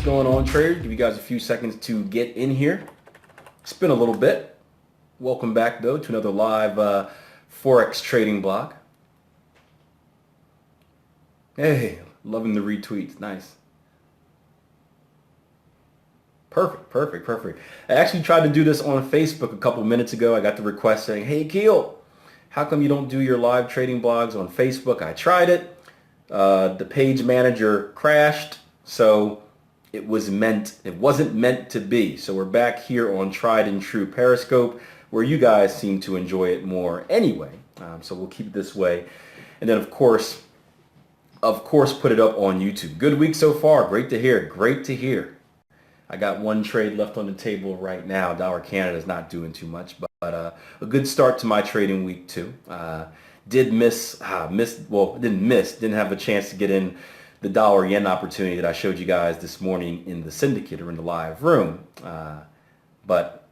going on, traders? Give you guys a few seconds to get in here. It's been a little bit. Welcome back, though, to another live Forex trading blog. Hey, loving the retweets. Nice. Perfect. I actually tried to do this on Facebook a couple minutes ago. I got the request saying, hey, Akil, how come you don't do your live trading blogs on Facebook? I tried it. The page manager crashed, so it wasn't meant to be. So we're back here on tried and true Periscope, where you guys seem to enjoy it more anyway. So we'll keep it this way. And then of course, put it up on YouTube. Good week so far. Great to hear. I got one trade left on the table right now. Dollar Canada is not doing too much, but a good start to my trading week too. Didn't have a chance to get in the dollar yen opportunity that I showed you guys this morning in the syndicate or in the live room. But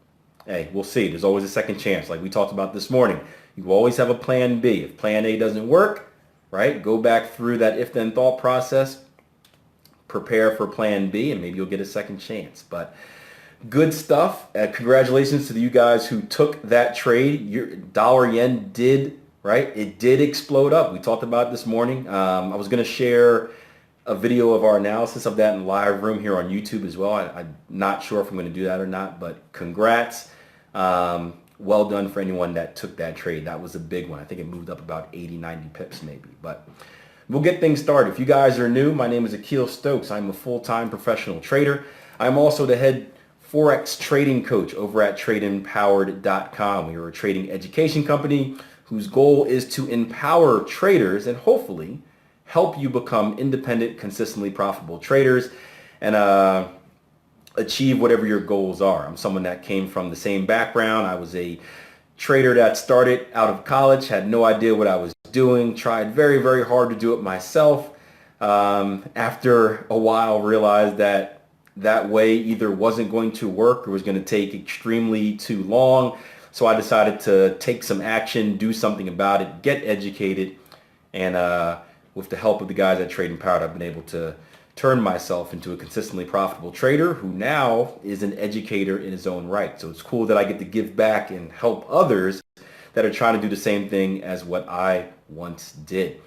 hey, we'll see. There's always a second chance. Like we talked about this morning, you always have a plan B. If plan A doesn't work, right, go back through that if-then thought process, prepare for plan B, and maybe you'll get a second chance. But good stuff. Congratulations to you guys who took that trade. Your dollar yen did, right? It did explode up. We talked about it this morning. I was going to share a video of our analysis of that in the live room here on YouTube as well. I'm not sure if I'm going to do that or not, but congrats. Well done for anyone that took that trade. That was a big one. I think it moved up about 80, 90 pips maybe. But we'll get things started. If you guys are new, my name is Akil Stokes. I'm a full-time professional trader. I'm also the head Forex trading coach over at tradeempowered.com. We are a trading education company whose goal is to empower traders and hopefully help you become independent, consistently profitable traders and achieve whatever your goals are. I'm someone that came from the same background. I was a trader that started out of college, had no idea what I was doing, tried very, very hard to do it myself. After a while, realized that way either wasn't going to work or was going to take extremely too long. So I decided to take some action, do something about it, get educated, and with the help of the guys at Trade Empowered, I've been able to turn myself into a consistently profitable trader who now is an educator in his own right. So it's cool that I get to give back and help others that are trying to do the same thing as what I once did.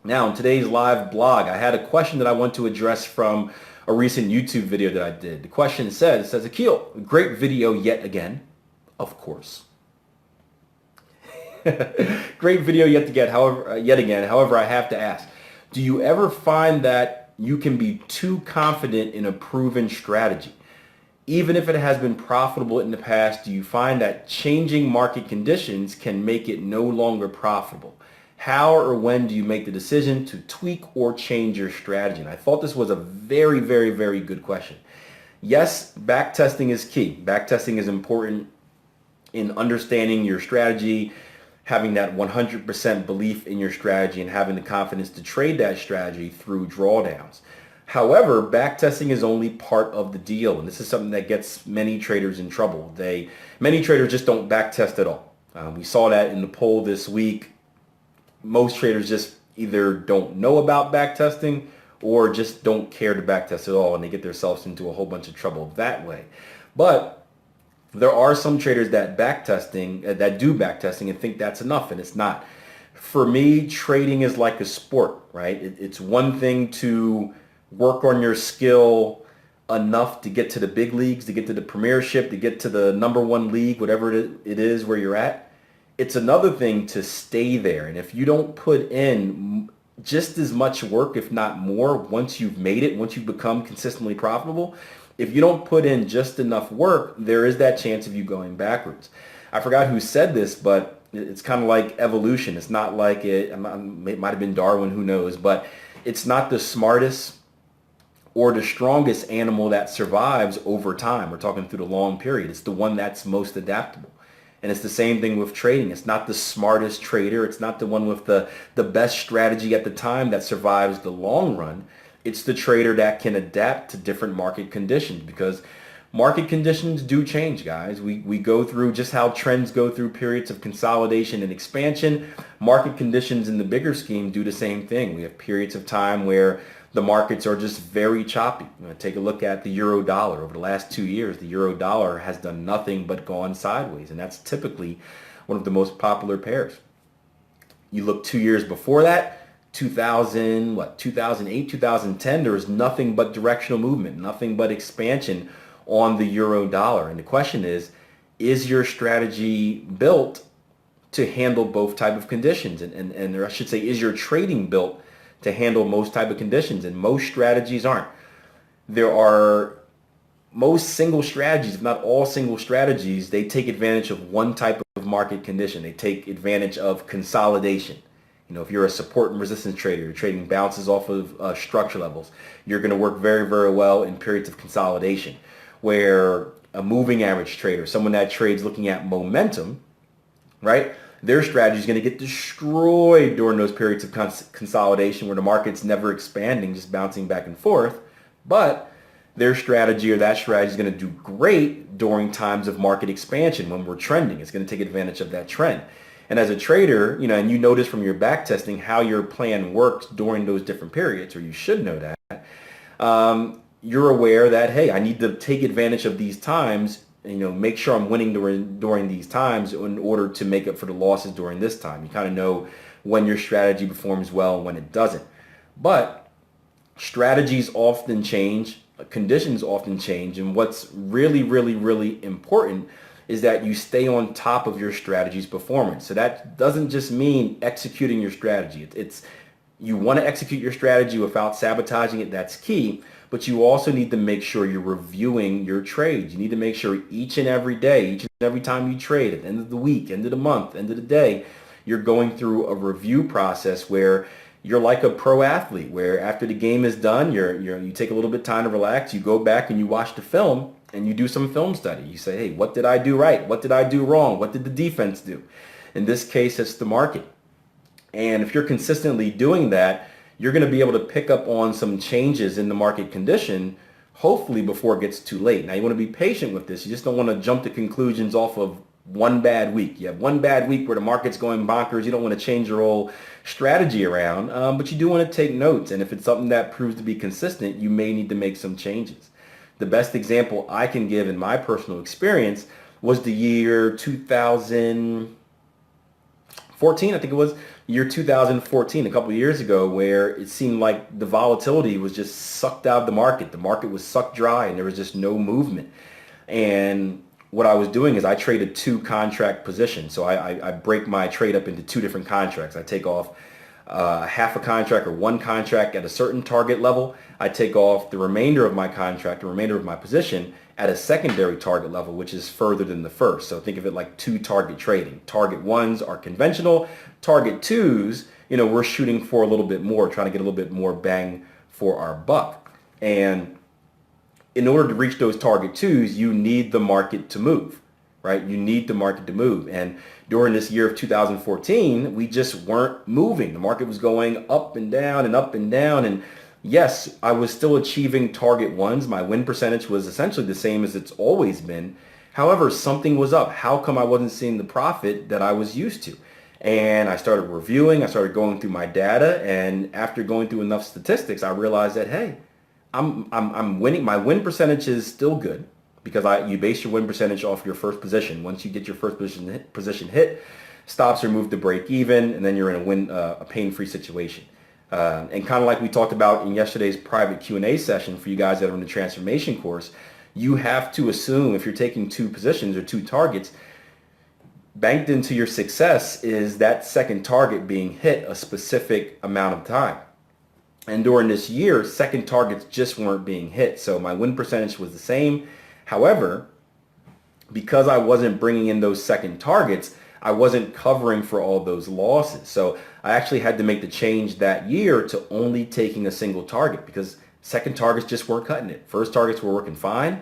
Now, in today's live blog, I had a question that I want to address from a recent YouTube video that I did. The question says, Akil, great video yet again, of course. Great video yet again. However, I have to ask, do you ever find that you can be too confident in a proven strategy? Even if it has been profitable in the past, do you find that changing market conditions can make it no longer profitable? How or when do you make the decision to tweak or change your strategy? And I thought this was a very, very, very good question. Yes, backtesting is key. Backtesting is important in understanding your strategy, having that 100% belief in your strategy and having the confidence to trade that strategy through drawdowns. However, backtesting is only part of the deal, and this is something that gets many traders in trouble. Many traders just don't backtest at all. We saw that in the poll this week. Most traders just either don't know about backtesting or just don't care to backtest at all, and they get themselves into a whole bunch of trouble that way. But there are some traders that do backtesting and think that's enough, and it's not. For me, trading is like a sport, right? It's one thing to work on your skill enough to get to the big leagues, to get to the premiership, to get to the #1 league, whatever it is where you're at. It's another thing to stay there. And if you don't put in just as much work, if not more, once you've made it, once you've become consistently profitable, if you don't put in just enough work, there is that chance of you going backwards. I forgot who said this, but it's kind of like evolution. It's not like it might have been Darwin, who knows, but it's not the smartest or the strongest animal that survives over time. We're talking through the long period. It's the one that's most adaptable. And it's the same thing with trading. It's not the smartest trader. It's not the one with the best strategy at the time that survives the long run. It's the trader that can adapt to different market conditions, because market conditions do change, guys. We go through just how trends go through periods of consolidation and expansion. Market conditions in the bigger scheme do the same thing. We have periods of time where the markets are just very choppy. Take a look at the euro dollar. Over the last 2 years, the euro dollar has done nothing but gone sideways, and that's typically one of the most popular pairs. You look 2 years before that, 2008, 2010, there was nothing but directional movement, nothing but expansion on the euro dollar. And the question is your strategy built to handle both type of conditions? And or I should say, is your trading built to handle most type of conditions? And most strategies aren't. Most single strategies, if not all single strategies, they take advantage of one type of market condition. They take advantage of consolidation. If you're a support and resistance trader, you're trading bounces off of structure levels, you're going to work very, very well in periods of consolidation. Where a moving average trader, someone that trades looking at momentum, right, their strategy is going to get destroyed during those periods of consolidation where the market's never expanding, just bouncing back and forth. But their strategy or that strategy is going to do great during times of market expansion when we're trending. It's going to take advantage of that trend. And as a trader, and you notice from your back testing how your plan works during those different periods, or you should know that, you're aware that, hey, I need to take advantage of these times, make sure I'm winning during these times in order to make up for the losses during this time. You kind of know when your strategy performs well and when it doesn't. But strategies often change, conditions often change, and what's really, really, really important is that you stay on top of your strategy's performance. So that doesn't just mean executing your strategy. It's you want to execute your strategy without sabotaging it. That's key. But you also need to make sure you're reviewing your trades. You need to make sure each and every day, each and every time you trade, at the end of the week, end of the month, end of the day, you're going through a review process where you're like a pro athlete, where after the game is done, you take a little bit of time to relax, you go back and you watch the film and you do some film study. You say, hey, what did I do right? What did I do wrong? What did the defense do? In this case, it's the market. And if you're consistently doing that, you're going to be able to pick up on some changes in the market condition, hopefully before it gets too late. Now, you want to be patient with this. You just don't want to jump to conclusions off of one bad week. You have one bad week where the market's going bonkers. You don't want to change your whole strategy around, but you do want to take notes. And if it's something that proves to be consistent, you may need to make some changes. The best example I can give in my personal experience was the year 2014, I think it was, year 2014, a couple of years ago, where it seemed like the volatility was just sucked out of the market. The market was sucked dry and there was just no movement. And what I was doing is I traded 2 contract positions. So I break my trade up into 2 different contracts. I take off half a contract or one contract at a certain target level. I take off the remainder of my contract, the remainder of my position at a secondary target level, which is further than the first. So think of it like 2 target trading. Target 1s are conventional. Target 2s, we're shooting for a little bit more, trying to get a little bit more bang for our buck. And in order to reach those target 2s, you need the market to move, right? You need the market to move. And during this year of 2014, we just weren't moving. The market was going up and down and up and down. And yes, I was still achieving target 1s. My win percentage was essentially the same as it's always been. However, something was up. How come I wasn't seeing the profit that I was used to? And I started reviewing, I started going through my data, and after going through enough statistics, I realized that, hey, I'm winning. My win percentage is still good because you base your win percentage off your first position. Once you get your first position hit, stops are moved to break even, and then you're in a pain-free situation. And kind of like we talked about in yesterday's private Q&A session for you guys that are in the transformation course, you have to assume if you're taking 2 positions or 2 targets, banked into your success is that second target being hit a specific amount of time. And during this year, second targets just weren't being hit. So my win percentage was the same. However, because I wasn't bringing in those second targets, I wasn't covering for all those losses. So I actually had to make the change that year to only taking a single target because second targets just weren't cutting it. First targets were working fine.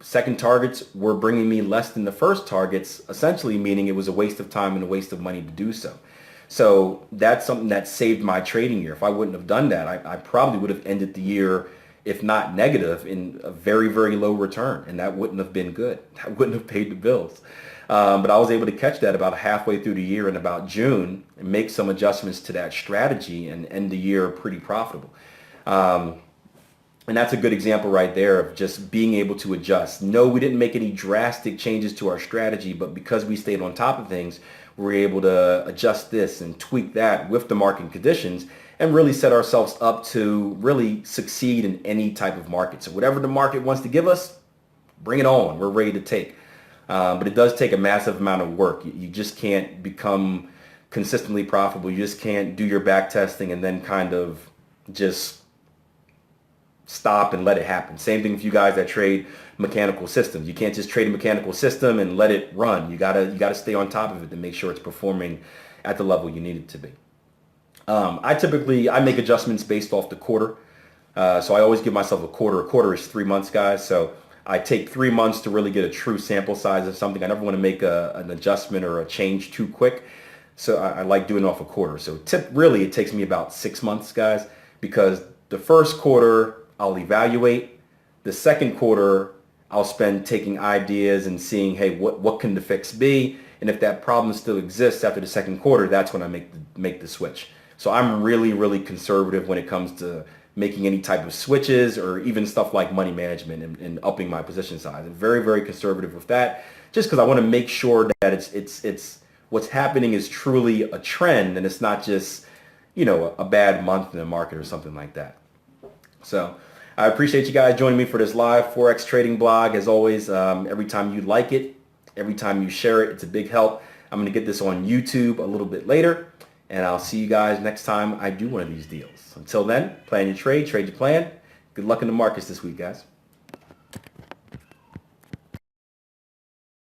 Second targets were bringing me less than the first targets, essentially meaning it was a waste of time and a waste of money to do so. So that's something that saved my trading year. If I wouldn't have done that, I probably would have ended the year, if not negative, in a very, very low return. And that wouldn't have been good. That wouldn't have paid the bills. But I was able to catch that about halfway through the year in about June and make some adjustments to that strategy and end the year pretty profitable. And that's a good example right there of just being able to adjust. No, we didn't make any drastic changes to our strategy, but because we stayed on top of things, we were able to adjust this and tweak that with the market conditions and really set ourselves up to really succeed in any type of market. So whatever the market wants to give us, bring it on. We're ready to take. But it does take a massive amount of work. You just can't become consistently profitable. You just can't do your back testing and then kind of just stop and let it happen. Same thing with you guys that trade mechanical systems. You can't just trade a mechanical system and let it run. You gotta stay on top of it to make sure it's performing at the level you need it to be. I make adjustments based off the quarter. So I always give myself a quarter. A quarter is 3 months, guys. So I take 3 months to really get a true sample size of something. I never want to make an adjustment or a change too quick. So I like doing it off a quarter. So really it takes me about 6 months, guys, because the first quarter I'll evaluate. The second quarter I'll spend taking ideas and seeing, hey, what can the fix be? And if that problem still exists after the second quarter, that's when I make the switch. So I'm really conservative when it comes to making any type of switches or even stuff like money management and upping my position size. I'm very conservative with that, just because I want to make sure that it's what's happening is truly a trend and it's not just, a bad month in the market or something like that. So I appreciate you guys joining me for this live Forex trading blog. As always, every time you like it, every time you share it, it's a big help. I'm going to get this on YouTube a little bit later, and I'll see you guys next time I do one of these deals. Until then, plan your trade your plan. Good luck in the markets this week, guys.